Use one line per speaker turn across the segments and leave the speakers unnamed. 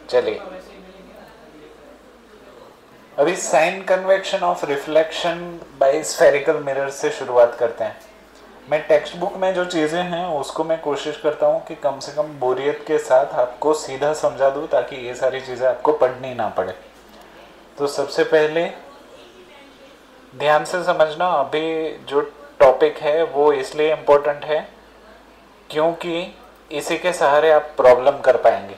चलिए अभी sign convection of reflection by spherical mirror से शुरुआत करते हैं। मैं टेक्स्ट बुक में जो चीज़ें हैं उसको मैं कोशिश करता हूँ कि कम से कम बोरियत के साथ आपको सीधा समझा दूँ, ताकि ये सारी चीज़ें आपको पढ़नी ना पड़े। तो सबसे पहले ध्यान से समझना, अभी जो टॉपिक है वो इसलिए इम्पोर्टेंट है क्योंकि इसी के सहारे आप प्रॉब्लम कर पाएंगे,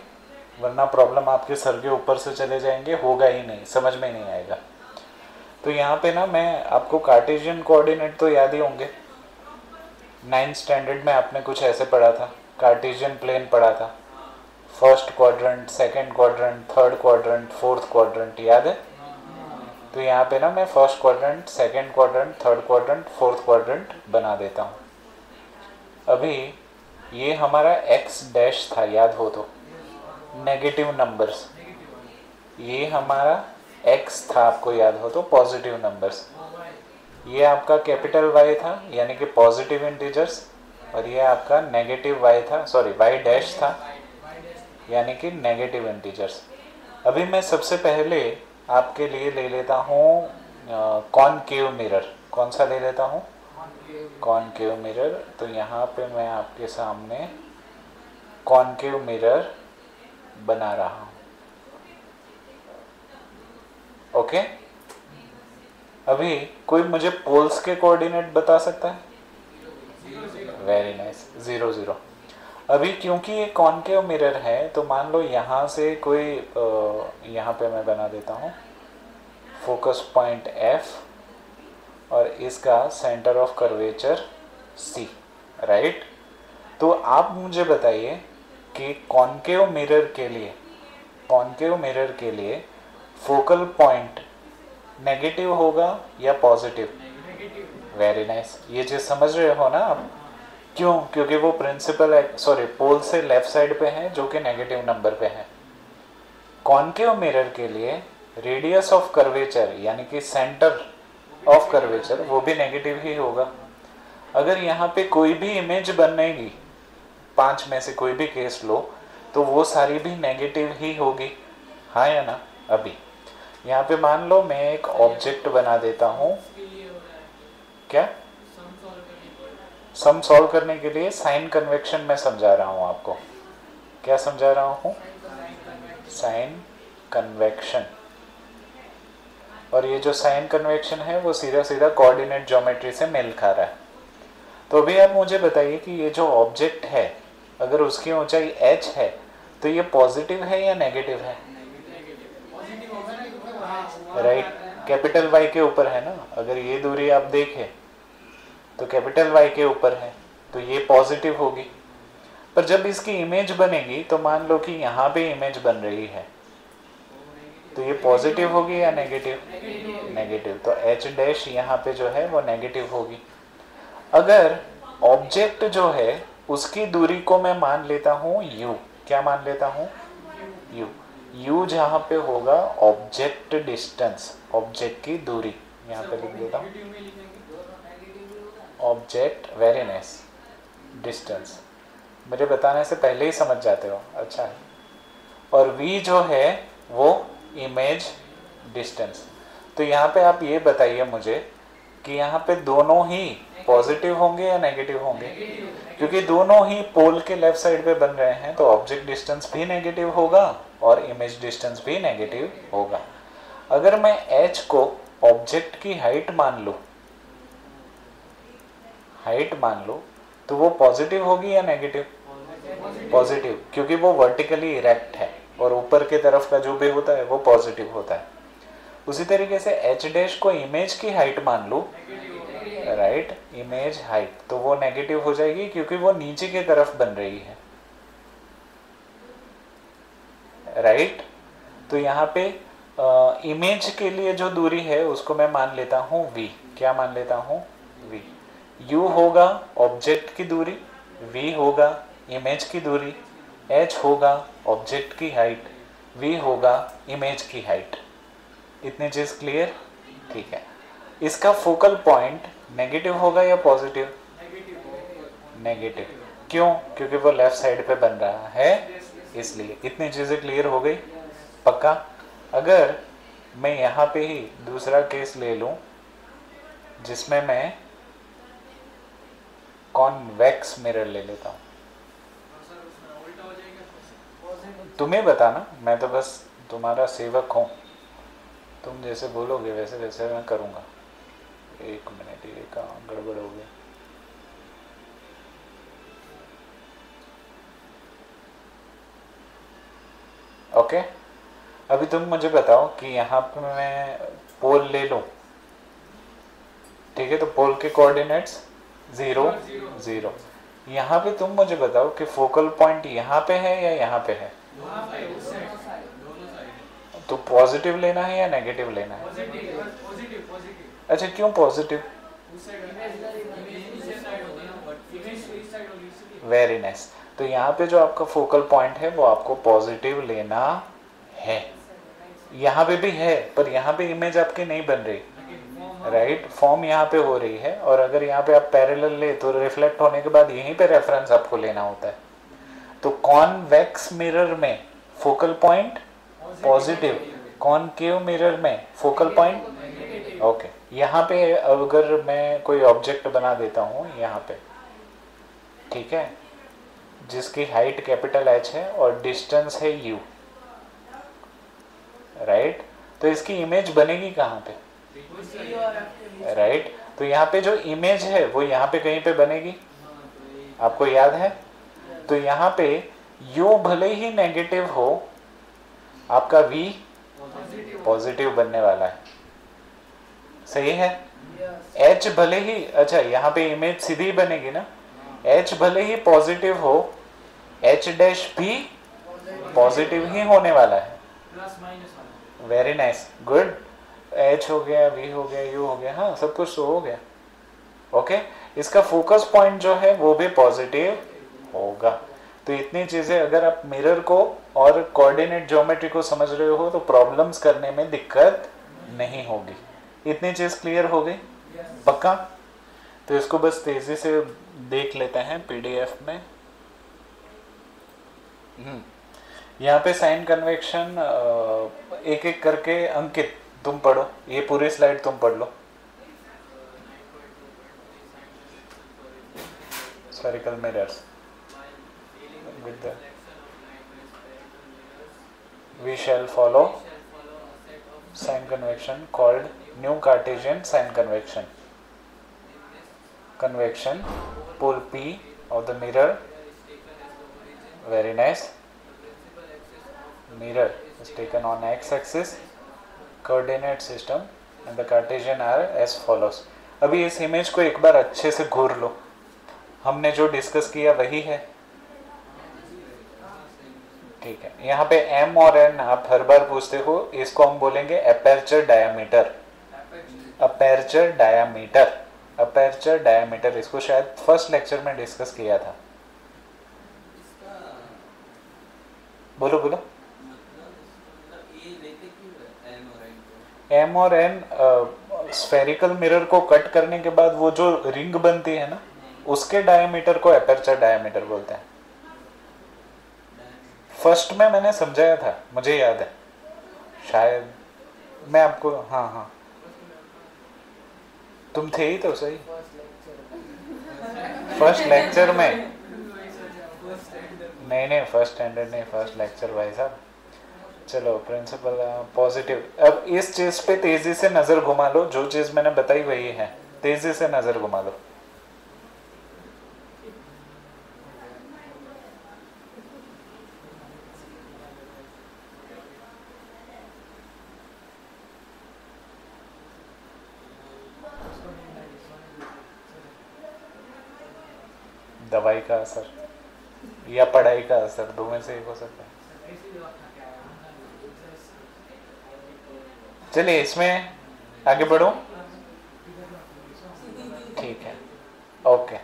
वरना प्रॉब्लम आपके सर के ऊपर से चले जाएंगे, होगा ही नहीं, समझ में नहीं आएगा। तो यहाँ पे ना मैं आपको कार्टेशियन कोऑर्डिनेट तो याद ही होंगे, 9th स्टैंडर्ड में आपने कुछ ऐसे पढ़ा था, कार्टेशियन प्लेन पढ़ा था, first quadrant, second quadrant, third quadrant, fourth quadrant, याद है? तो यहाँ पे ना मैं first quadrant, second quadrant, third quadrant, fourth quadrant बना देता हूँ। अभी ये हमारा एक्स डैश था, याद हो तो, नेगेटिव नंबर्स। ये हमारा एक्स था, आपको याद हो तो, पॉजिटिव नंबर्स। ये आपका कैपिटल वाई था, यानी कि पॉजिटिव इंटीजर्स, और ये आपका नेगेटिव वाई था, सॉरी वाई डैश था, यानी कि नेगेटिव इंटीजर्स। अभी मैं सबसे पहले आपके लिए ले लेता हूँ कॉनकेव मिरर। कौन सा ले लेता हूँ? Concave mirror. तो यहाँ पे मैं आपके सामने कॉनकेव मिरर बना रहा हूँ। ओके, अभी कोई मुझे पोल्स के कोऑर्डिनेट बता सकता है? Very nice, 0 0। अभी क्योंकि ये कॉनकेव मिरर है तो मान लो यहाँ से कोई यहाँ पे मैं बना देता हूँ फोकस पॉइंट F और इसका centre of curvature C, right? तो आप मुझे बताइए कि कॉनकेव मिरर के लिए फोकल पॉइंट नेगेटिव होगा या पॉजिटिव? वेरी नाइस, ये चीज़ समझ रहे हो ना आप? क्यों? क्योंकि वो प्रिंसिपल पोल से लेफ्ट साइड पे है, जो कि नेगेटिव नंबर पे है। कॉनकेव मिरर के लिए रेडियस ऑफ कर्वेचर यानी कि सेंटर ऑफ कर्वेचर वो भी नेगेटिव ही होगा। अगर यहाँ पे कोई भी इमेज बनेगी, 5 में से कोई भी केस लो, तो वो सारी भी नेगेटिव ही होगी, हाँ या ना? अभी यहाँ पे मान लो मैं एक ऑब्जेक्ट बना देता हूँ, क्या? सम सॉल्व करने के लिए साइन कन्वेक्शन में समझा रहा हूँ आपको। क्या समझा रहा हूँ? Sign convection. और ये जो साइन कन्वेक्शन है वो सीधा सीधा कोऑर्डिनेट ज्योमेट्री से मेल खा रहा है। तो अभी आप मुझे बताइए कि ये जो ऑब्जेक्ट है, अगर उसकी ऊंचाई h है तो ये पॉजिटिव है या नेगेटिव है? राइट, कैपिटल Y के ऊपर है ना। अगर ये दूरी आप देखें तो कैपिटल Y के ऊपर है, तो ये पॉजिटिव होगी। पर जब इसकी इमेज बनेगी तो मान लो कि यहाँ पे इमेज बन रही है, तो ये पॉजिटिव होगी या नेगेटिव? नेगेटिव। तो h डैश यहाँ पे जो है वो नेगेटिव होगी। अगर ऑब्जेक्ट जो है उसकी दूरी को मैं मान लेता हूँ u, क्या मान लेता हूँ? u। u जहाँ पे होगा ऑब्जेक्ट डिस्टेंस, ऑब्जेक्ट की दूरी, यहाँ पे लिख देता हूँ ऑब्जेक्ट, वेरी नाइस, डिस्टेंस। मेरे बताने से पहले ही समझ जाते हो, अच्छा है। और v जो है वो इमेज डिस्टेंस। तो यहाँ पे आप ये बताइए मुझे कि यहाँ पे दोनों ही पॉजिटिव होंगे या नेगेटिव होंगे? क्योंकि दोनों ही पोल के लेफ्ट साइड पे बन रहे हैं, तो ऑब्जेक्ट डिस्टेंस भी नेगेटिव होगा और इमेज डिस्टेंस भी नेगेटिव होगा। अगर मैं h को ऑब्जेक्ट की हाइट मान लूँ तो वो पॉजिटिव होगी या नेगेटिव? पॉजिटिव, क्योंकि वो वर्टिकली इरेक्ट है और ऊपर की तरफ का जो भी होता है वो पॉजिटिव होता है। उसी तरीके से h डैश को इमेज की हाइट मान लूँ, राइट, इमेज हाइट, तो वो नेगेटिव हो जाएगी क्योंकि वो नीचे की तरफ बन रही है, राइट। तो यहाँ पे इमेज के लिए जो दूरी है उसको मैं मान लेता हूँ v। क्या मान लेता हूँ? v। u होगा ऑब्जेक्ट की दूरी, v होगा इमेज की दूरी, h होगा ऑब्जेक्ट की हाइट, v होगा इमेज की हाइट। इतनी चीज क्लियर? ठीक है। इसका फोकल पॉइंट नेगेटिव होगा या पॉजिटिव? नेगेटिव। क्यों? क्योंकि वो लेफ्ट साइड पे बन रहा है, इसलिए इतनी चीज़ें क्लियर हो गई, पक्का। अगर मैं यहाँ पे ही दूसरा केस ले लूँ जिसमें मैं कॉन्वेक्स मिरर ले लेता हूँ, तुम्हें बताना, मैं तो बस तुम्हारा सेवक हूँ, तुम जैसे बोलोगे वैसे वैसे मैं करूँगा। एक मिनट, ये काम गड़बड़ हो गया। ओके, अभी तुम मुझे बताओ कि यहाँ पे मैं पोल ले लूँ, ठीक है, तो पोल के कोऑर्डिनेट्स 0 0। यहाँ पे तुम मुझे बताओ कि फोकल पॉइंट यहाँ पे है या यहाँ पे है, तो पॉजिटिव लेना है या नेगेटिव लेना है? अच्छा, क्यों पॉजिटिव? Very nice. तो यहाँ पे जो आपका फोकल पॉइंट है वो आपको पॉजिटिव लेना है। यहाँ पे भी है, पर यहाँ पे इमेज आपकी नहीं बन रही, राइट, फॉर्म यहाँ पे हो रही है, और अगर यहाँ पे आप पैरेलल ले तो रिफ्लेक्ट होने के बाद यहीं पे रेफरेंस आपको लेना होता है। तो कॉन्वेक्स मिरर में focal point positive, concave mirror में फोकल पॉइंट ओके। यहाँ पे अगर मैं कोई ऑब्जेक्ट बना देता हूँ यहाँ पे, ठीक है, जिसकी हाइट कैपिटल H है और डिस्टेंस है U, राइट, तो इसकी इमेज बनेगी कहाँ पे, राइट, तो यहाँ पे जो इमेज है वो यहाँ पे कहीं पे बनेगी, आपको याद है? तो यहाँ पे U भले ही नेगेटिव हो, आपका V पॉजिटिव बनने वाला है, सही है। H भले ही, अच्छा यहाँ पे इमेज सीधी बनेगी ना, H भले ही पॉजिटिव हो, H डैश भी पॉजिटिव ही होने वाला है। Very nice, good. H हो गया, V हो गया, U हो गया, हाँ सब कुछ तो हो गया। ओके, इसका फोकस पॉइंट जो है वो भी पॉजिटिव होगा। तो इतनी चीजें अगर आप मिरर को और कोऑर्डिनेट ज्योमेट्री को समझ रहे हो तो प्रॉब्लम्स करने में दिक्कत नहीं होगी। इतनी चीज क्लियर हो गई, पक्का? तो इसको बस तेजी से देख लेते हैं पीडीएफ में। यहाँ पे साइन कन्वेक्शन एक एक करके, अंकित तुम पढ़ो, ये पूरी स्लाइड तुम पढ़ लो। Spherical mirrors with the we shall follow sign convection called new Cartesian sign convection. Convection, pole P of the mirror, very nice, mirror is taken on x-axis, coordinate system and the Cartesian are as follows. अभी इस image को एक बार अच्छे से घूर लो, हमने जो discuss किया वही है, ठीक है। यहाँ पे M और N आप हर बार पूछते हो, इसको हम बोलेंगे aperture diameter, aperture diameter, aperture diameter, इसको शायद फर्स्ट लेक्चर में डिस्कस किया था। बोलो बोलो। M और N स्फेरिकल मिरर को कट करने के बाद वो जो रिंग बनती है ना, उसके डायामीटर को अपर्चर डायामीटर बोलते हैं। फर्स्ट में मैंने समझाया था, मुझे याद है, शायद मैं आपको, हाँ हाँ तुम थे ही तो सही फर्स्ट लेक्चर में, नहीं फर्स्ट स्टैंडर्ड नहीं, फर्स्ट लेक्चर भाई साहब। चलो प्रिंसिपल पॉजिटिव। अब इस चीज पे तेजी से नजर घुमा लो, जो चीज मैंने बताई वही है, तेजी से नजर घुमा लो। दवाई का असर या पढ़ाई का असर, दो में से एक हो सकता है। चलिए इसमें आगे बढ़ो, ठीक है, okay.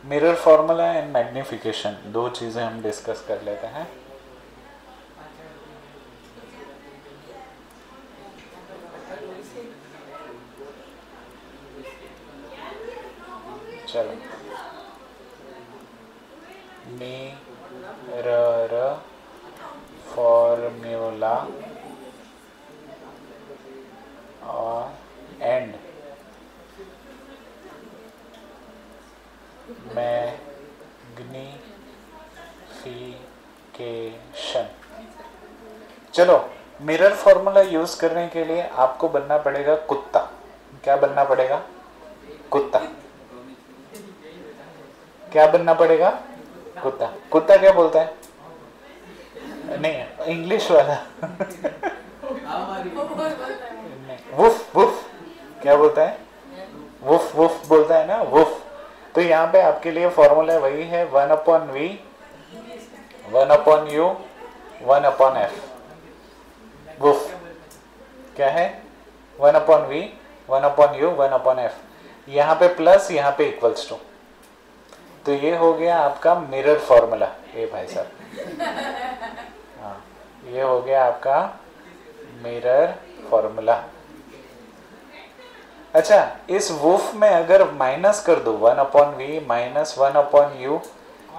Mirror formula and magnification, दो चीजें हम डिस्कस कर लेते हैं। चलो, मिरर फॉर्मूला और एंड मैग्निफिकेशन। चलो, मिरर फॉर्मूला यूज करने के लिए आपको बनना पड़ेगा कुत्ता। क्या बनना पड़ेगा? कुत्ता। क्या बनना पड़ेगा? कुत्ता। कुत्ता क्या बोलता है? नहीं, इंग्लिश वाला वुफ वुफ। क्या बोलता है? वुफ वुफ बोलता है ना, वुफ। तो यहाँ पे आपके लिए फॉर्मूला वही है, 1/v 1/u 1/f। वुफ क्या है? 1/v 1/u 1/f। यहाँ पे प्लस, यहाँ पे इक्वल्स टू। तो ये हो गया आपका मिरर फॉर्मूला। ए भाई साहब, हाँ, ये हो गया आपका मिरर फॉर्मूला। अच्छा, इस वुफ में अगर माइनस कर दो 1/v minus 1/u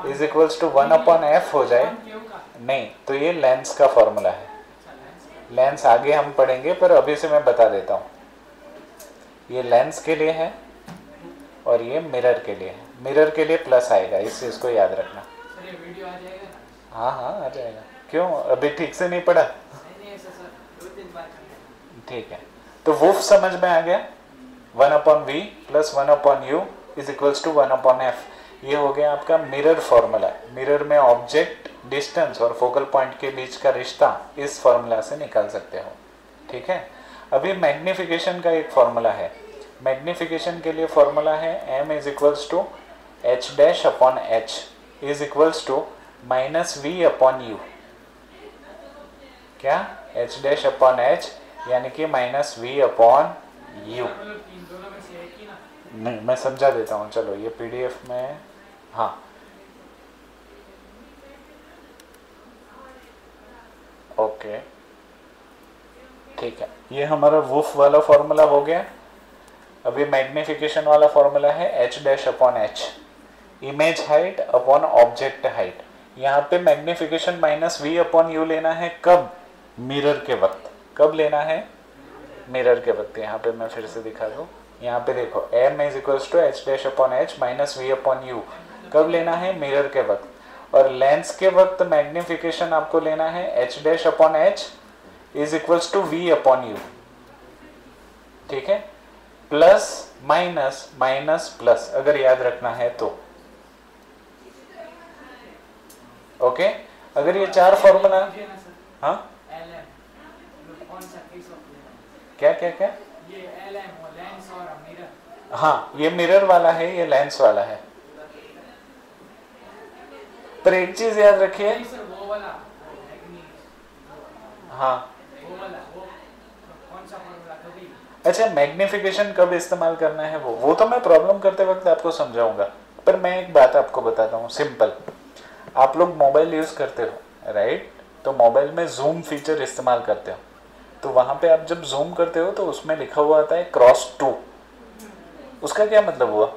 is equals to 1/f हो जाए, नहीं तो ये लेंस का फॉर्मूला है। लेंस आगे हम पढ़ेंगे, पर अभी से मैं बता देता हूँ। ये लेंस के लिए है और ये मिरर के लिए है। मिरर के लिए प्लस आएगा, इस चीज को याद रखना। हाँ हाँ आ जाएगा। क्यों, अभी ठीक से नहीं पढ़ा? ठीक है, तो वुफ समझ में आ गया। 1/v plus 1/u is equals to 1/f। ये हो गया आपका मिरर फॉर्मूला। मिरर में ऑब्जेक्ट, डिस्टेंस और फोकल पॉइंट के बीच का रिश्ता इस फॉर्मूला से निकाल सकते हो। ठीक है, अभी मैग्निफिकेशन का एक फॉर्मूला है। मैग्निफिकेशन के लिए फॉर्मूला है m is equals to h' is equals to -v/u। क्या? h' यानी कि -v/u। नहीं, मैं समझा देता हूँ। चलो, ये पीडीएफ में, हाँ ओके ठीक है, ये हमारा वुफ वाला फॉर्मूला हो गया। अभी मैग्निफिकेशन वाला फॉर्मूला है h' image height upon object height. यहाँ पे मैग्निफिकेशन -v/u लेना है। कब? मिरर के वक्त। कब लेना है? मिरर के वक्त। यहाँ पे मैं फिर से दिखा दूँ। यहाँ पे देखो, m is equals to h' minus v/u। कब लेना है? मिरर के वक्त। और लेंस के वक्त मैग्निफिकेशन आपको लेना है h' is equals to v/u। ठीक है, प्लस माइनस माइनस प्लस, अगर याद रखना है तो। ओके, अगर ये चार फॉर्मूला, हाँ क्या क्या क्या? हाँ, ये मिरर वाला है, ये लेंस वाला है। पर एक चीज याद रखिए, हाँ अच्छा, मैग्निफिकेशन कब इस्तेमाल करना है वो तो मैं प्रॉब्लम करते वक्त आपको समझाऊंगा। पर मैं एक बात आपको बताता हूँ सिंपल। आप लोग मोबाइल यूज करते हो, राइट? तो मोबाइल में जूम फीचर इस्तेमाल करते हो। तो वहां पे आप जब जूम करते हो तो उसमें लिखा हुआ आता है ×2। उसका क्या मतलब हुआ?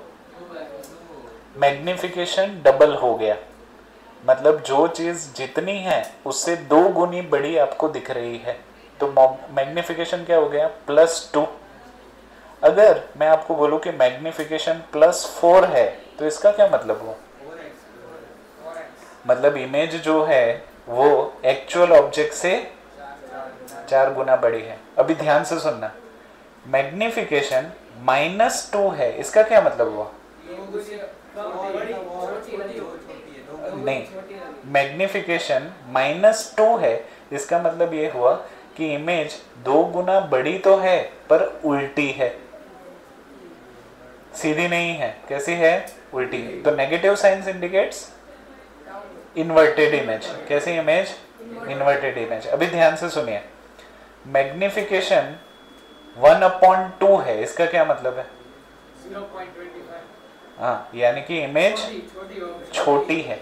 मैग्निफिकेशन डबल हो गया। मतलब जो चीज जितनी है उससे 2 गुनी बड़ी आपको दिख रही है। तो मैग्निफिकेशन क्या हो गया? +2। अगर मैं आपको बोलूं कि मैग्निफिकेशन +4 है तो इसका क्या मतलब हुआ? मतलब इमेज जो है वो एक्चुअल ऑब्जेक्ट से 4 गुना बड़ी है। अभी ध्यान से सुनना, मैग्निफिकेशन -2 है, इसका क्या मतलब हुआ? नहीं, मैग्निफिकेशन -2 है, इसका मतलब ये हुआ कि इमेज 2 गुना बड़ी तो है पर उल्टी है, सीधी नहीं है। कैसी है? उल्टी। तो negative science indicates inverted image. कैसी इमेज? Inverted image. अभी ध्यान से सुनिए, मैग्निफिकेशन 1/2 है, इसका क्या मतलब है? 0.25। हाँ, यानी कि इमेज छोटी है।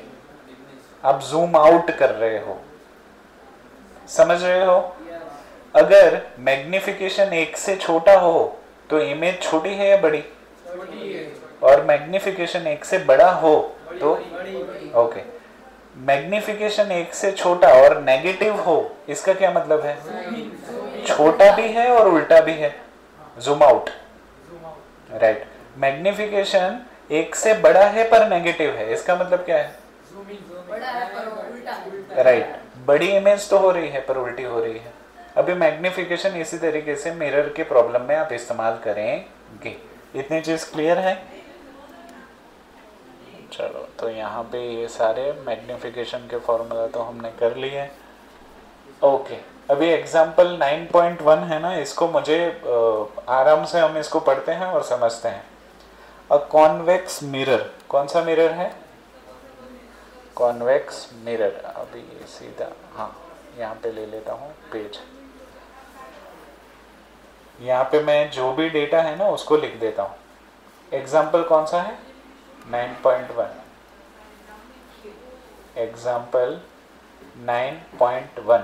आप जूम आउट कर रहे हो, समझ रहे हो? अगर मैग्निफिकेशन 1 से छोटा हो तो इमेज छोटी है या बड़ी? छोटी है। और मैग्निफिकेशन 1 से बड़ा हो तो ओके। मैग्निफिकेशन 1 से छोटा और नेगेटिव हो, इसका क्या मतलब है? छोटा भी है और उल्टा भी है, जूम आउट, राइट। मैग्निफिकेशन 1 से बड़ा है पर नेगेटिव है, इसका मतलब क्या है? राइट, बड़ी इमेज तो हो रही है पर उल्टी हो रही है। अभी मैग्निफिकेशन इसी तरीके से मिरर के प्रॉब्लम में आप इस्तेमाल करेंगे। इतनी चीज क्लियर है? चलो, तो यहाँ पे ये सारे मैग्निफिकेशन के फॉर्मूला तो हमने कर लिए। ओके, अभी एग्जाम्पल 9.1 है ना, इसको मुझे आराम से हम इसको पढ़ते हैं और समझते हैं। अ कॉन्वेक्स मिरर, कौन सा मिरर है? Convex mirror. अभी ये सीधा, हाँ यहाँ पे ले लेता हूँ पेज, यहाँ पे मैं जो भी डेटा है ना उसको लिख देता हूँ। एग्जाम्पल कौन सा है? 9.1। एग्जाम्पल 9.1।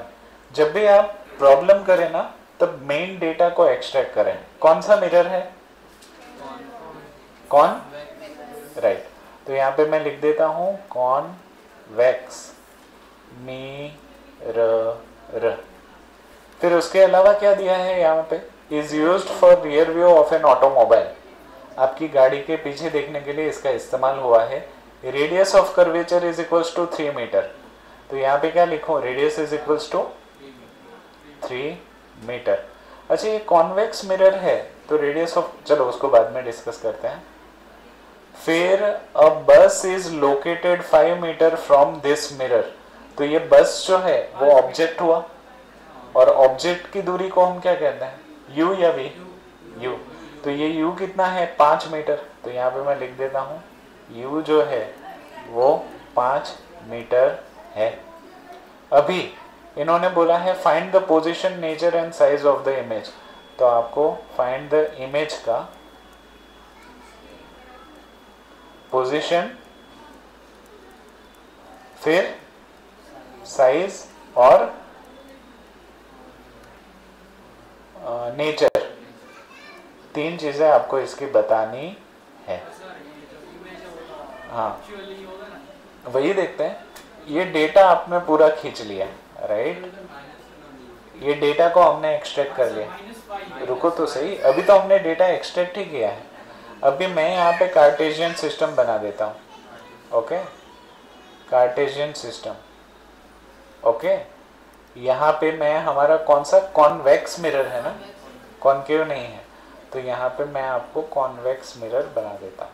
जब भी आप प्रॉब्लम करें ना तब मेन डेटा को एक्सट्रैक्ट करें। कौन सा मिरर है? कौन, राइट। तो यहाँ पे मैं लिख देता हूँ कॉन्वेक्स मिरर। फिर उसके अलावा क्या दिया है यहाँ पे? Is used for rear view of an automobile. आपकी गाड़ी के पीछे देखने के लिए इसका इस्तेमाल हुआ है। Radius of curvature is equals to 3 metre. तो यहाँ पे क्या लिखूं? Radius is equals to 3 metre. अच्छा, ये कॉन्वेक्स मिरर है तो रेडियस ऑफ, चलो उसको बाद में डिस्कस करते हैं। फिर a bus is located 5 metre from this mirror. तो ये बस जो है वो ऑब्जेक्ट हुआ, और ऑब्जेक्ट की दूरी को हम क्या कहते हैं? u या v? u। तो ये u कितना है? 5 मीटर। तो यहाँ पे मैं लिख देता हूँ u जो है वो 5 मीटर है। अभी इन्होंने बोला है find the position, nature and size of the image. तो आपको फाइंड द इमेज का पोजीशन, फिर साइज और नेचर, 3 चीजें आपको इसकी बतानी है। हाँ, वही देखते हैं। ये डेटा आपने पूरा खींच लिया, राइट। ये डेटा को हमने एक्सट्रैक्ट कर लिया। रुको तो सही, अभी तो हमने डेटा एक्सट्रैक्ट ही किया है। अभी मैं यहाँ पे कार्टेशियन सिस्टम बना देता हूँ। Okay, Cartesian system. ओके, यहाँ पे मैं, हमारा कौन सा? कॉन्वेक्स मिरर है ना, कॉन्केव नहीं है। तो यहाँ पे मैं आपको कॉन्वेक्स मिरर बना देता हूँ।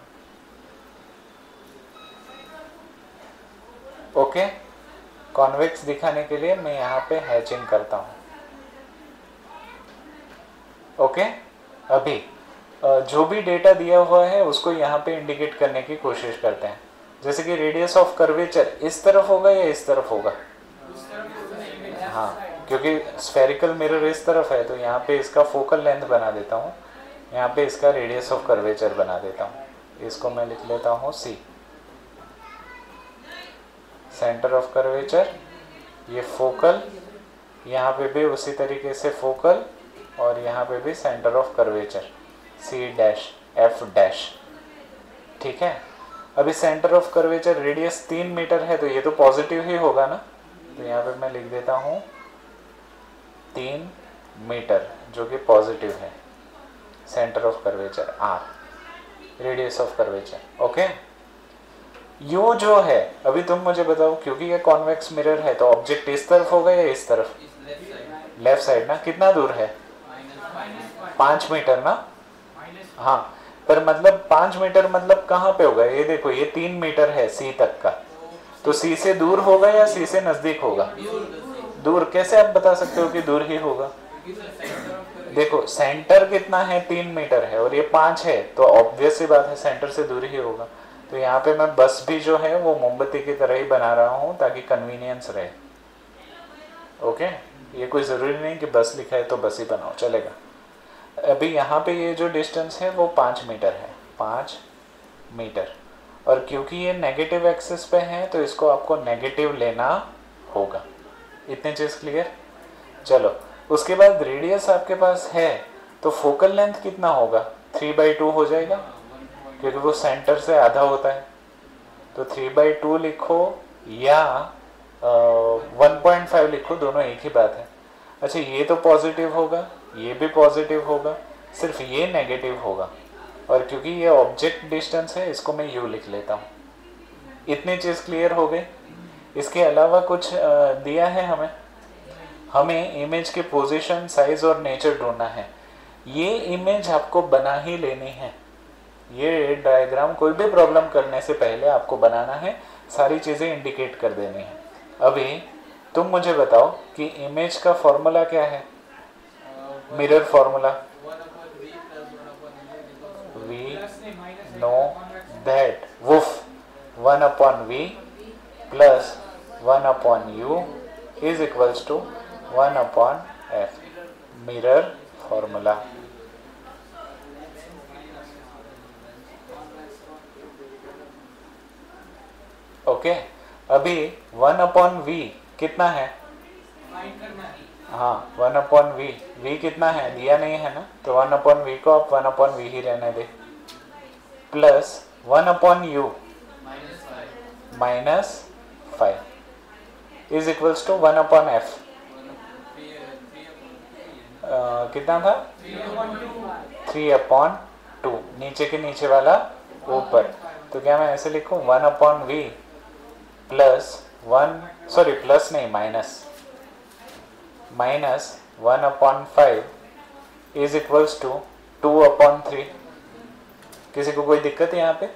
ओके, कॉन्वेक्स दिखाने के लिए मैं यहाँ पे हैचिंग करता हूँ। ओके, अभी जो भी डेटा दिया हुआ है उसको यहाँ पे इंडिकेट करने की कोशिश करते हैं। जैसे कि रेडियस ऑफ कर्वेचर इस तरफ होगा या इस तरफ होगा? हाँ, क्योंकि स्फेरिकल मिरर इस तरफ है तो यहाँ पे इसका फोकल लेंथ बना देता हूँ, यहाँ पे इसका रेडियस ऑफ कर्वेचर बना देता हूँ। इसको मैं लिख लेता हूँ C, सेंटर ऑफ कर्वेचर। ये फोकल, यहाँ पे भी उसी तरीके से फोकल, और यहाँ पे भी centre of curvature C dash F dash. ठीक है, अभी centre of curvature radius 3 metre है तो ये तो पॉजिटिव ही होगा ना। तो यहाँ पे मैं लिख देता हूँ 3 मीटर जो कि पॉजिटिव है। Centre of curvature R, radius of curvature. Okay, you जो है, अभी तुम मुझे बताओ, क्योंकि ये कॉन्वेक्स मिरर है तो ऑब्जेक्ट इस तरफ होगा या इस तरफ? लेफ्ट साइड ना। कितना दूर है? 5 मीटर ना। हाँ, पर मतलब 5 मीटर मतलब कहाँ पे होगा? ये देखो, ये 3 मीटर है C तक का, तो C से दूर होगा या C से नजदीक होगा? दूर। कैसे आप बता सकते हो कि दूर ही होगा? देखो, सेंटर कितना है? 3 मीटर है और ये 5 है, तो ऑब्वियस सी बात है सेंटर से दूर ही होगा। तो यहाँ पे मैं बस भी जो है वो मोमबत्ती की तरह ही बना रहा हूँ ताकि कन्वीनियंस रहे। ओके, ये कोई ज़रूरी नहीं कि बस लिखा है तो बस ही बनाओ, चलेगा। अभी यहाँ पे ये जो डिस्टेंस है वो 5 मीटर है, 5 मीटर। और क्योंकि ये नेगेटिव एक्सिस पे है तो इसको आपको नेगेटिव लेना होगा। इतनी चीज़ क्लियर? चलो, उसके बाद रेडियस आपके पास है तो फोकल लेंथ कितना होगा? 3/2 हो जाएगा, क्योंकि वो सेंटर से आधा होता है। तो 3/2 लिखो, या 1.5 लिखो, दोनों एक ही बात है। अच्छा ये तो पॉजिटिव होगा, ये भी पॉजिटिव होगा, सिर्फ ये नेगेटिव होगा, और क्योंकि ये ऑब्जेक्ट डिस्टेंस है इसको मैं यू लिख लेता हूँ। इतनी चीज़ क्लियर हो गई। इसके अलावा कुछ दिया है हमें इमेज के पोजीशन, साइज और नेचर ढूंढना है। ये इमेज आपको बना ही लेनी है। ये डायग्राम कोई भी प्रॉब्लम करने से पहले आपको बनाना है, सारी चीज़ें इंडिकेट कर देनी है। अभी तुम मुझे बताओ कि इमेज का फॉर्मूला क्या है, mirror formula. We know that वुफ 1/v plus 1/u is equals to 1/f, mirror formula. Okay, अभी 1/v कितना है? हाँ 1/v, v कितना है दिया नहीं है ना, तो 1/v को आप 1/v ही रहने दे, plus 1/u minus 5 is equals to 1/f। कितना था? 3/2, नीचे के नीचे वाला ऊपर, तो क्या मैं ऐसे लिखूं 1/v प्लस 1, सॉरी प्लस नहीं माइनस 1/5 इज इक्वल्स टू 2/3। किसी को कोई दिक्कत है यहाँ पे?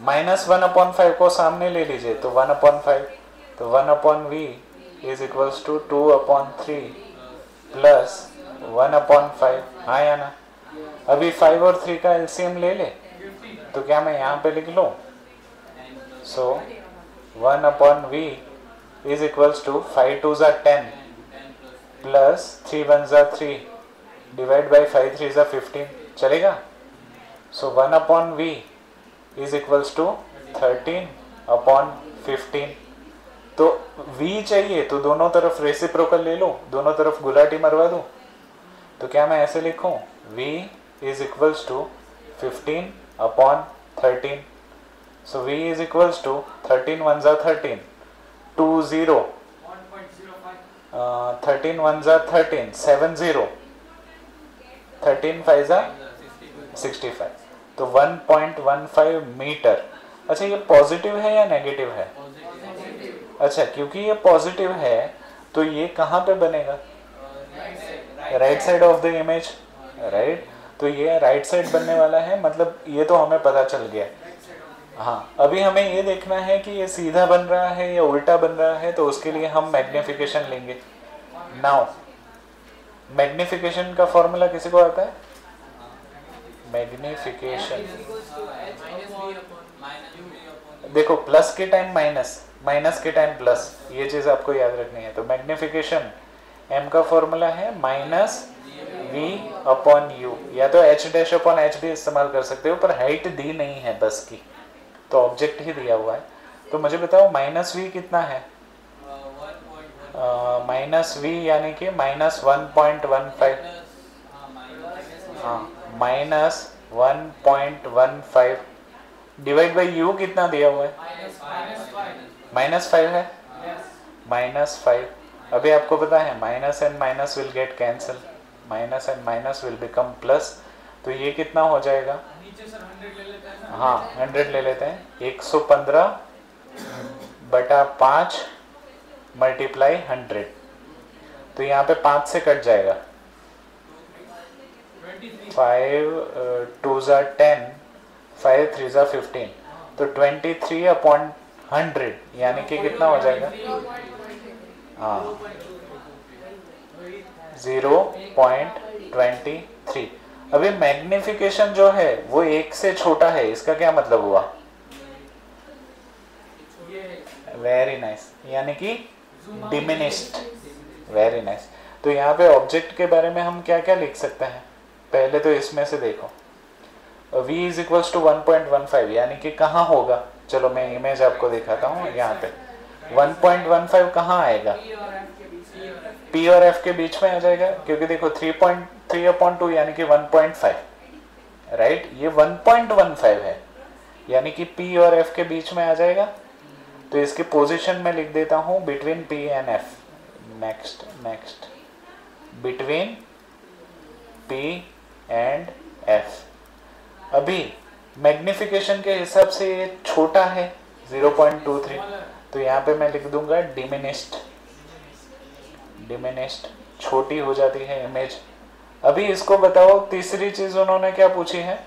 माइनस 1/5 को सामने ले लीजिए तो 1/5, तो 1/v is equals to 2/3 plus 1/5। हाँ या ना? अभी 5 और 3 का एलसीएम ले ले, तो क्या मैं यहाँ पे लिख लूँ? सो 1/v इज इक्वल्स टू 5 2 ज़ा 10 प्लस 3 1 ज़ा 3 डिवाइड बाई 5 3 ज़ा 15, चलेगा? सो 1/v इज इक्वल्स टू 13/15। तो v चाहिए तो दोनों तरफ रेसिप्रोकल ले लो, दोनों तरफ गुलाटी मरवा दो, तो क्या मैं ऐसे लिखूं v is equals to 15/13। So v is equals to 13 1 ज़ा 13 2 0 13 1 ज़ा 13 7 0 13 5 ज़ा 65, तो 1.15 मीटर। अच्छा ये पॉजिटिव है या नेगेटिव है? अच्छा क्योंकि ये पॉजिटिव है तो ये कहाँ पे बनेगा? Right side of the image, right. तो ये राइट साइड बनने वाला है, मतलब ये तो हमें पता चल गया। हाँ अभी हमें ये देखना है कि ये सीधा बन रहा है या उल्टा बन रहा है, तो उसके लिए हम मैग्निफिकेशन लेंगे। नाउ मैग्निफिकेशन का फॉर्मूला किसी को आता है? मैग्निफिकेशन देखो, प्लस के टाइम माइनस, माइनस के टाइम प्लस, ये चीज आपको याद रखनी है। तो मैग्निफिकेशन m का फॉर्मूला है -v/u, या तो h'/h भी इस्तेमाल कर सकते हो, पर हाइट दी नहीं है बस की, तो ऑब्जेक्ट ही दिया हुआ है। तो मुझे बताओ -v कितना है? -v यानी कि -1.15, हाँ -1.15 डिवाइड बाई u कितना दिया हुआ है? -5 है, -5। अभी आपको पता है minus and minus will get cancel, minus and minus will become plus, तो ये कितना हो जाएगा? हाँ 100 ले लेते हैं, 115/5 मल्टीप्लाई 100, तो यहाँ पे 5 से कट जाएगा, 5 2 ज़ा 10 5 3 ज़ा 15, तो 23/100 यानी कि कितना हो जाएगा? हाँ 0.23। अभी मैग्निफिकेशन जो है वो 1 से छोटा है, इसका क्या मतलब हुआ? वेरी नाइस, यानी कि डिमिनिश्ड, वेरी नाइस। तो यहाँ पे ऑब्जेक्ट के बारे में हम क्या क्या लिख सकते हैं? पहले तो इसमें से देखो, v इज इक्वल्स टू 1.15 यानी कि कहाँ होगा? चलो मैं इमेज आपको दिखाता हूँ। यहाँ पे 1.15 कहाँ आएगा? p और f के बीच में आ जाएगा, क्योंकि देखो 3.3/2 यानी कि 1.5, राइट। ये 1.15 है यानी कि p और f के बीच में आ जाएगा। तो इसकी पोजीशन में लिख देता हूँ between P and F. Next between P and F. अभी मैग्निफिकेशन के हिसाब से ये छोटा है 0.23, तो यहाँ पे मैं लिख दूंगा डिमिनिस्ड, छोटी हो जाती है इमेज. अभी इसको बताओ तीसरी चीज उन्होंने क्या पूछी है.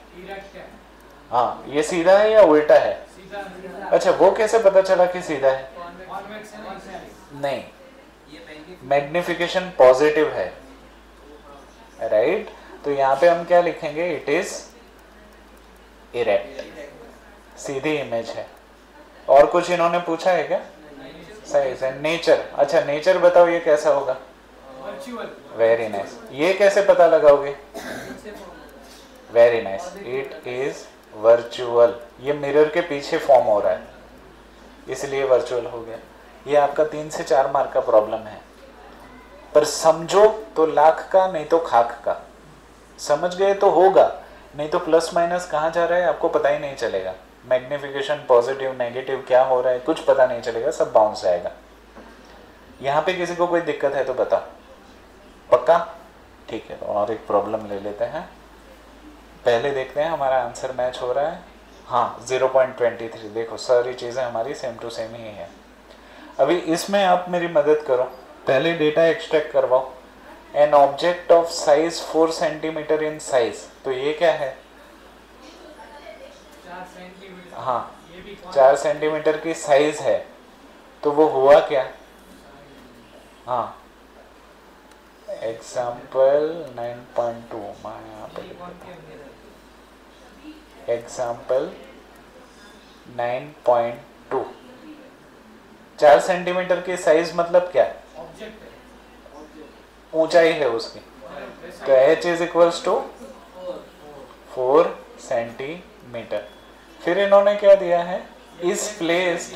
हाँ, ये सीधा है या उल्टा है. अच्छा, वो कैसे पता चला कि सीधा है. नहीं, मैग्निफिकेशन पॉजिटिव है, राइट. तो यहाँ पे हम क्या लिखेंगे, it is erect, Sidhi image है. और कुछ इन्होंने पूछा है क्या. सही है. नेचर. अच्छा, नेचर बताओ ये कैसा होगा. Very nice. ये कैसे पता लगाओगे. Very nice, it is virtual. ये मिरर के पीछे फॉर्म हो रहा है, इसलिए वर्चुअल हो गया. ये आपका 3 से 4 मार्क का प्रॉब्लम है, पर समझो तो लाख का, नहीं तो खाक का. समझ गए तो होगा, नहीं तो प्लस माइनस कहाँ जा रहा है आपको पता ही नहीं चलेगा. मैग्निफिकेशन पॉजिटिव नेगेटिव क्या हो रहा है कुछ पता नहीं चलेगा, सब बाउंस जाएगा. यहाँ पे किसी को कोई दिक्कत है तो बताओ. पक्का. ठीक है, तो और एक प्रॉब्लम ले लेते हैं. पहले देखते हैं हमारा आंसर मैच हो रहा है. हाँ, 0.23. देखो सारी चीज़ें हमारी सेम टू सेम ही है. अभी इसमें आप मेरी मदद करो, पहले डेटा एक्सट्रैक्ट करवाओ. An object of size 4 centimetre in size, तो ये क्या है.
4 सेंटीमीटर.
हाँ, 4 सेंटीमीटर की साइज है, तो वो हुआ क्या. हाँ, एग्जाम्पल 9.2 मैं यहाँ पे लिख देता हूँ. एग्जाम्पल 9.2. 4 सेंटीमीटर की साइज मतलब क्या. ऊंचाई है उसकी, तो h is equals to 4 centimetre. फिर इन्होंने क्या दिया है, is placed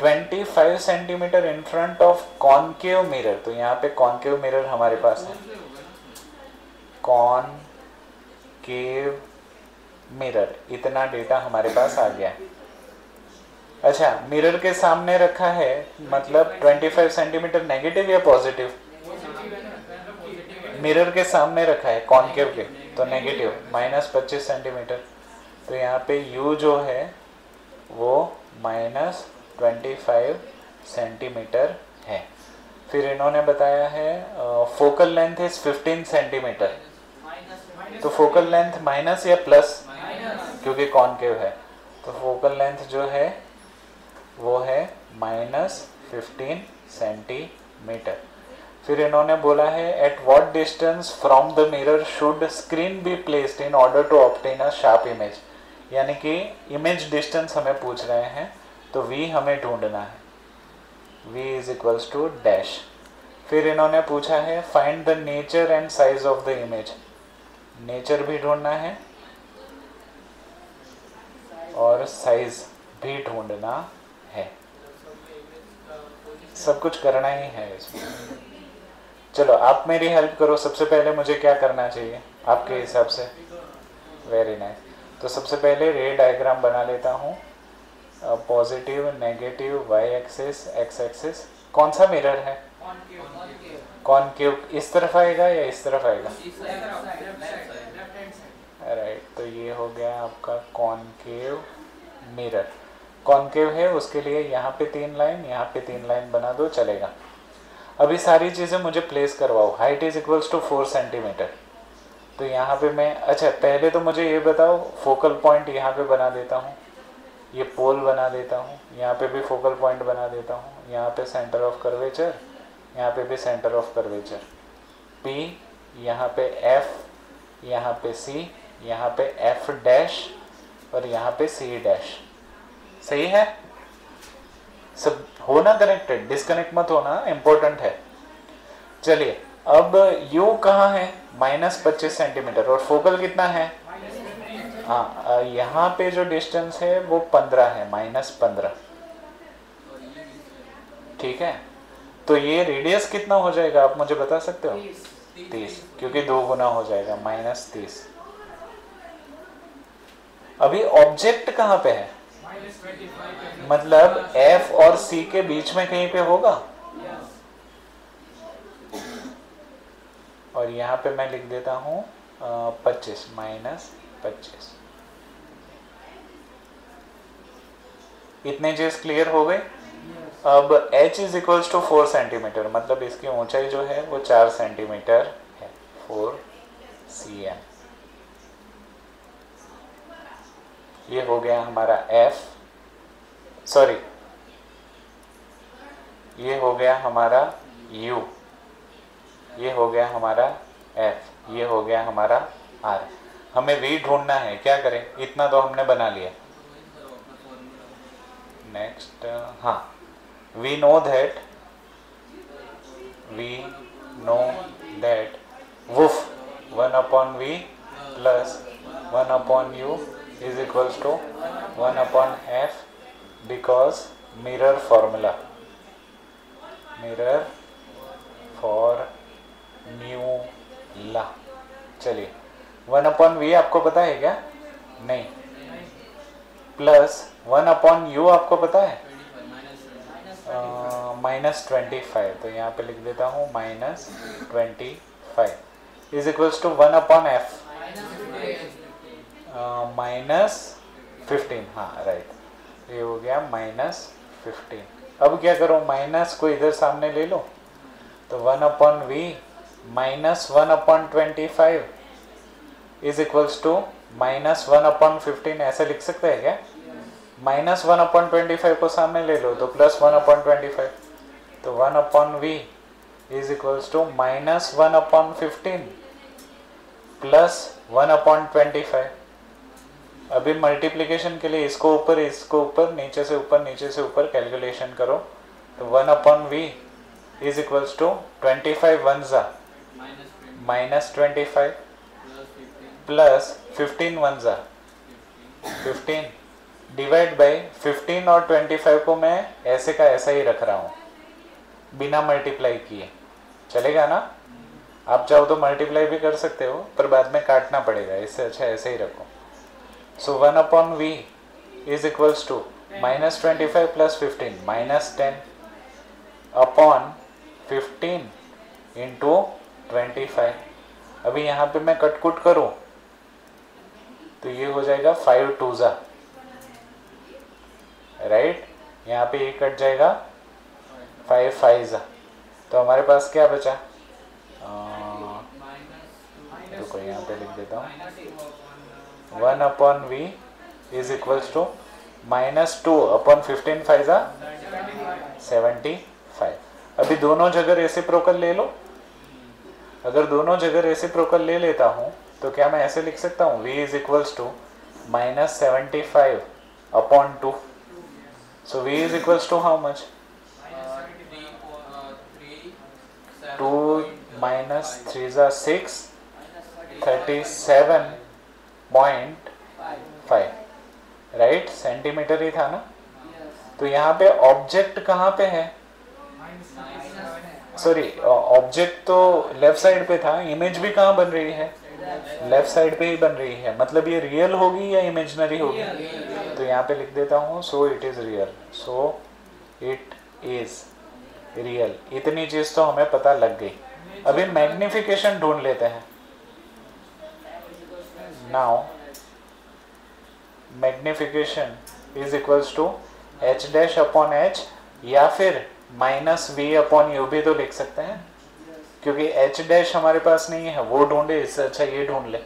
25 centimetre in front of concave mirror. तो यहाँ पे कॉनकेव मिरर हमारे पास है. कॉनकेव मिरर, इतना डेटा हमारे पास आ गया. अच्छा, मिरर के सामने रखा है, मतलब 25 सेंटीमीटर नेगेटिव या पॉजिटिव. मिरर के सामने रखा है कॉनकेव के, तो नेगेटिव, -25 सेंटीमीटर. तो यहाँ पे u जो है वो -25 सेंटीमीटर है. फिर इन्होंने बताया है फोकल लेंथ इज 15 सेंटीमीटर. तो फोकल लेंथ माइनस या प्लस, क्योंकि कॉनकेव है, तो फोकल लेंथ जो है वो है -15 सेंटीमीटर. फिर इन्होंने बोला है at what distance from the mirror should screen be placed in order to obtain a sharp image. यानी कि इमेज डिस्टेंस हमें पूछ रहे हैं, तो v हमें ढूंढना है. v is equals to dash. फिर इन्होंने पूछा है find the nature and size of the image. Nature भी ढूंढना है और साइज भी ढूंढना है. सब कुछ करना ही है इसमें. चलो आप मेरी हेल्प करो. सबसे पहले मुझे क्या करना चाहिए आपके हिसाब से. Very nice. तो सबसे पहले रे डायग्राम बना लेता हूँ. Positive negative y axis x axis. कौन सा मिरर है. कॉनकेव. इस तरफ आएगा या इस तरफ आएगा. राइट. तो ये हो गया आपका कॉनकेव मिरर. कॉनकेव है, उसके लिए यहाँ पे 3 लाइन, यहाँ पे 3 लाइन बना दो, चलेगा. अभी सारी चीज़ें मुझे प्लेस करवाओ. Height is equals to 4 centimetre. तो यहाँ पे मैं, अच्छा पहले तो मुझे ये बताओ, फोकल पॉइंट यहाँ पे बना देता हूँ, ये पोल बना देता हूँ, यहाँ पे भी फोकल पॉइंट बना देता हूँ, यहाँ पे सेंटर ऑफ कर्वेचर, यहाँ पे भी सेंटर ऑफ कर्वेचर. P, यहाँ पे F, यहाँ पे C, यहाँ पे F डैश और यहाँ पे C डैश. सही है. सब होना कनेक्टेड, डिस्कनेक्ट मत होना, इंपॉर्टेंट है. चलिए, अब U कहाँ है. -25 सेंटीमीटर. और फोकल कितना है. हाँ, यहाँ पे जो डिस्टेंस है वो 15 है, -15. ठीक है. तो ये रेडियस कितना हो जाएगा आप मुझे बता सकते हो. 30, क्योंकि 2 गुना हो जाएगा, -30. अभी ऑब्जेक्ट कहाँ पे है. मतलब F और C के बीच में कहीं पे होगा, और यहाँ पे मैं लिख देता हूँ 25 माइनस 25। इतने चीज क्लियर हो गई। अब h is equals to 4 centimetre, मतलब इसकी ऊंचाई जो है वो 4 सेंटीमीटर है, 4 cm। ये हो गया हमारा f, सॉरी ये हो गया हमारा u, ये हो गया हमारा f, ये हो गया हमारा r। हमें v ढूंढना है, क्या करें, इतना तो हमने बना लिया। नेक्स्ट, हाँ, we know that woof 1 upon v plus 1 upon u is equals to 1 upon f, because mirror formula चलिए 1 upon v आपको पता है क्या? नहीं। प्लस 1 upon u आपको पता है? -25, तो यहाँ पे लिख देता हूँ -25 is equals to 1 upon f -15। हाँ राइट, ये हो गया -15। अब क्या करो, माइनस को इधर सामने ले लो, तो 1 upon v minus 1 upon 25 is equals to -1 upon 15, ऐसे लिख सकते हैं क्या? -1 अपॉन 25 को सामने ले लो तो +1 अपॉन 25, तो 1 upon v is equals to -1 upon 15 plus 1 upon 25। अभी मल्टीप्लिकेशन के लिए इसको ऊपर नीचे से ऊपर कैलकुलेशन करो, तो 1 upon v is equals to 25 one ज़ा -25 प्लस 15 वन ज़ा 15 डिवाइड बाई 15 और 25 को मैं ऐसे का ऐसा ही रख रहा हूँ बिना मल्टीप्लाई किए, चलेगा ना? आप चाहो तो मल्टीप्लाई भी कर सकते हो, पर बाद में काटना पड़ेगा, इससे अच्छा ऐसे ही रखो। So 1 upon v is equals to -25 plus 15 -10 upon 15 into 25। अभी यहाँ पे मैं कटकुट करूँ तो ये हो जाएगा 5 2 ज़ा, राइट, यहाँ पे ये कट जाएगा 5 5 ज़ा, तो हमारे पास क्या बचा? रुको यहाँ पे लिख देता हूँ 1 upon v is equals to -2 upon 15 5 ज़ा 75। अभी दोनों जगह रेसिप्रोकल ले लो। अगर दोनों जगह रेसिप्रोकल ले लेता हूँ तो क्या मैं ऐसे लिख सकता हूँ, v is equals to -75 upon 2। So v is equals to how much? 2 minus 3 is 6, 37.5, right, centimetre ही था ना? तो यहाँ पे ऑब्जेक्ट कहाँ पे है? सॉरी, ऑब्जेक्ट तो लेफ्ट साइड पे था, इमेज भी कहाँ बन रही है? लेफ्ट साइड पे ही बन रही है, मतलब ये रियल होगी या इमेजिनरी होगी? तो यहाँ पे लिख देता हूँ so it is real, so it is real. इतनी चीज तो हमें पता लग गई। अभी मैग्निफिकेशन ढूंढ लेते हैं। Now magnification is equals to h dash upon h, या फिर -v अपॉन u भी तो लिख सकते हैं, क्योंकि h डैश हमारे पास नहीं है, वो ढूंढे, इससे अच्छा ये ढूंढ ले।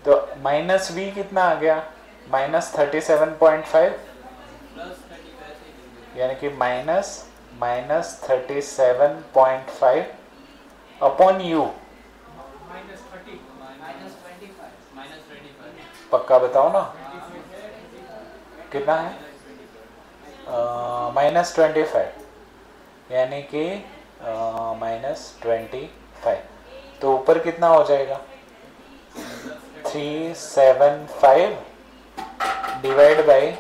तो -v कितना आ गया? -37.5, यानी कि -37.5 अपॉन u। पक्का बताओ ना कितना है? -25, यानी कि -25, तो ऊपर कितना हो जाएगा? 375 डिवाइड बाई,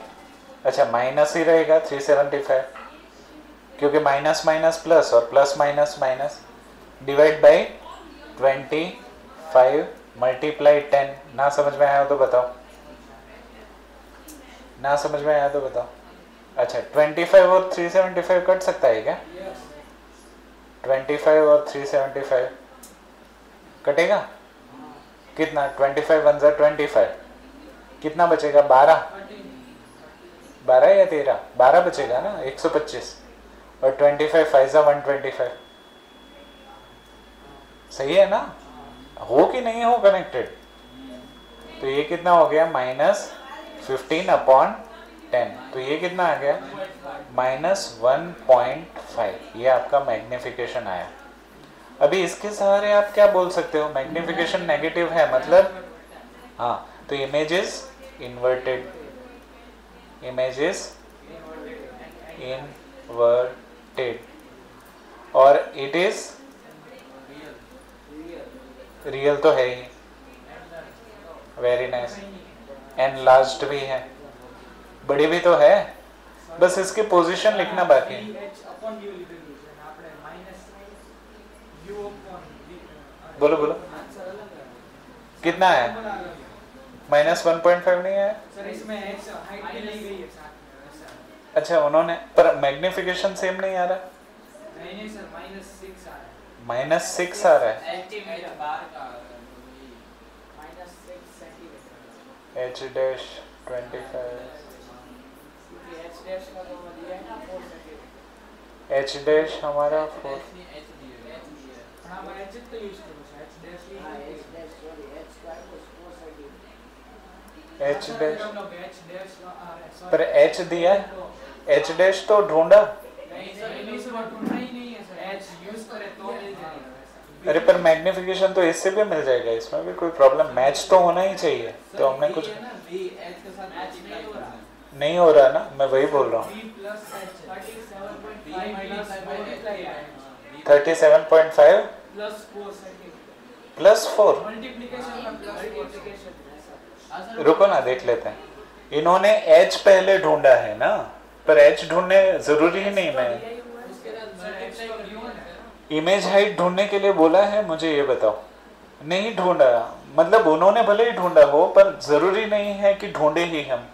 अच्छा माइनस ही रहेगा 375, क्योंकि माइनस माइनस प्लस और plus minus minus, divide by 25 multiply 10। ना समझ में आया हो तो बताओ। ना समझ में आया तो बताओ। अच्छा 25 और 375 कट सकता है क्या? 25 और 375 कटेगा कितना? 25 वन जा 25, कितना बचेगा? 12 या 13? 12 बचेगा ना, 125, और 25 फाइव जा 125। सही है ना? हो कि नहीं हो कनेक्टेड? तो ये कितना हो गया? -15/10। तो ये कितना आ गया? -1.5। ये आपका मैग्निफिकेशन आया। अभी इसके सहारे आप क्या बोल सकते हो? मैग्निफिकेशन नेगेटिव है मतलब, हाँ, तो image is inverted, image is inverted, और इट इज रियल तो है ही, वेरी नाइस, एनलार्ज्ड भी है, बड़ी भी तो है, बस इसकी पोजीशन लिखना बाकी है। बोलो बोलो कितना है? -1.5 नहीं है? अच्छा उन्होंने, पर मैग्निफिकेशन सेम नहीं आ रहा।
नहीं सर, -6 आ रहा है।
-6 आ रहा है। H dash 25, H dash हमारा 4, H dash पर H दिया, H dash तो ढूंढा। अरे पर मैग्निफिकेशन तो इससे भी मिल जाएगा, इसमें भी कोई प्रॉब्लम, मैच तो होना ही चाहिए। तो हमने कुछ नहीं हो रहा ना, मैं वही बोल रहा हूँ। 37.5 +4, रुको ना देख लेते हैं। इन्होंने H पहले ढूंढा है ना, पर H ढूंढने जरूरी ही नहीं। मैं इमेज हाइट ढूंढने के लिए बोला है, मुझे ये बताओ। नहीं ढूंढा, मतलब उन्होंने भले ही ढूंढा हो, पर जरूरी नहीं है कि ढूंढे ही हम।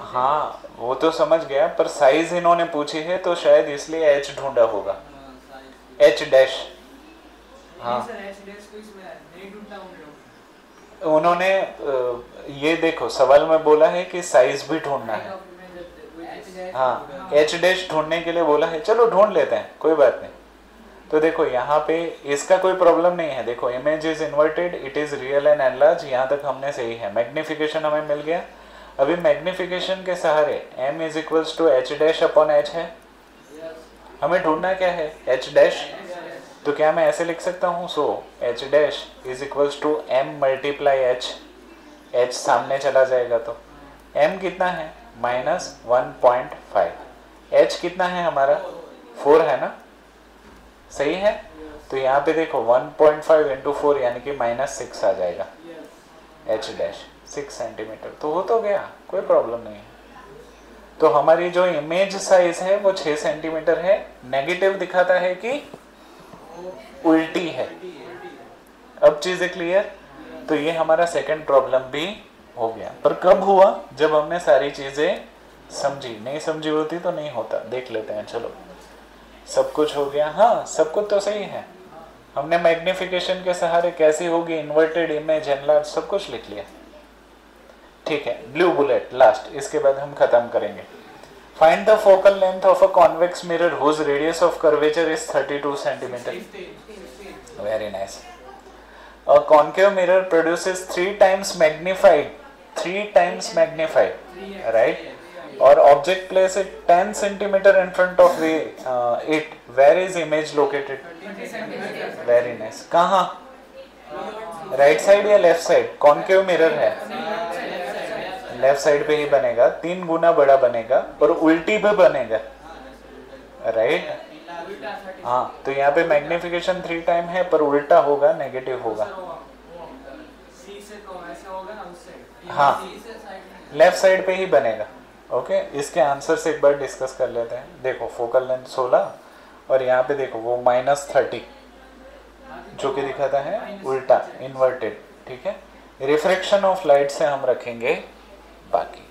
हाँ वो तो समझ गया, पर साइज इन्होंने पूछी है तो शायद इसलिए H ढूंढा होगा, H डैश। हाँ उन्होंने ये देखो सवाल में बोला है कि साइज भी ढूंढना है। हाँ H डैश ढूंढने के लिए बोला है, चलो ढूंढ लेते हैं, कोई बात नहीं। तो देखो यहाँ पे इसका कोई प्रॉब्लम नहीं है। देखो image is inverted, it is real and enlarge, यहाँ तक हमने सही है। मैग्निफिकेशन हमें मिल गया। अभी मैग्निफिकेशन के सहारे m is equals to H dash upon H है। हमें ढूंढना क्या है? H dash. तो क्या मैं ऐसे लिख सकता हूँ? So H dash is equals to m multiply H, H सामने चला जाएगा तो m कितना है? -1.5। H कितना है हमारा? 4 है ना, सही है। तो यहाँ पे देखो 1.5 इंटू 4 यानी कि -6 आ जाएगा। H डैश 6 सेंटीमीटर, तो हो तो गया, कोई प्रॉब्लम नहीं है। तो हमारी जो इमेज साइज है वो 6 सेंटीमीटर है। नेगेटिव दिखाता है कि उल्टी है। अब चीजें क्लियर? तो ये हमारा सेकंड प्रॉब्लम भी हो गया। पर कब हुआ? जब हमने सारी चीजें समझी। नहीं समझी होती तो नहीं होता। देख लेते हैं, चलो। सब कुछ हो गया? हाँ सब कुछ तो सही है। हमने मैग्निफिकेशन के सहारे कैसी होगी इन्वर्टेड इमेज, एनलार्ज, सब कुछ लिख लिया। ठीक है, ब्लू बुलेट लास्ट, इसके बाद हम खत्म करेंगे। Find the focal length of a convex mirror whose radius of curvature is 32 centimetre. Very nice. A concave mirror produces 3 times magnified, right? Or object place it 10 centimeter in front of it. Where is image located? Very nice. कहाँ? Right side या left side? Concave mirror है, left side पे ही बनेगा, 3 गुना बड़ा बनेगा और उल्टी भी बनेगा, राइट? हाँ तो यहाँ पे मैग्निफिकेशन 3 टाइम है पर उल्टा होगा, नेगेटिव होगा। हाँ लेफ्ट साइड पे ही बनेगा। ओके, इसके आंसर से एक बार डिस्कस कर लेते हैं। देखो फोकल लेंथ 16 और यहाँ पे देखो वो -30 जो कि दिखाता है उल्टा, इन्वर्टेड। ठीक है, रिफ्रैक्शन ऑफ लाइट से हम रखेंगे बाकी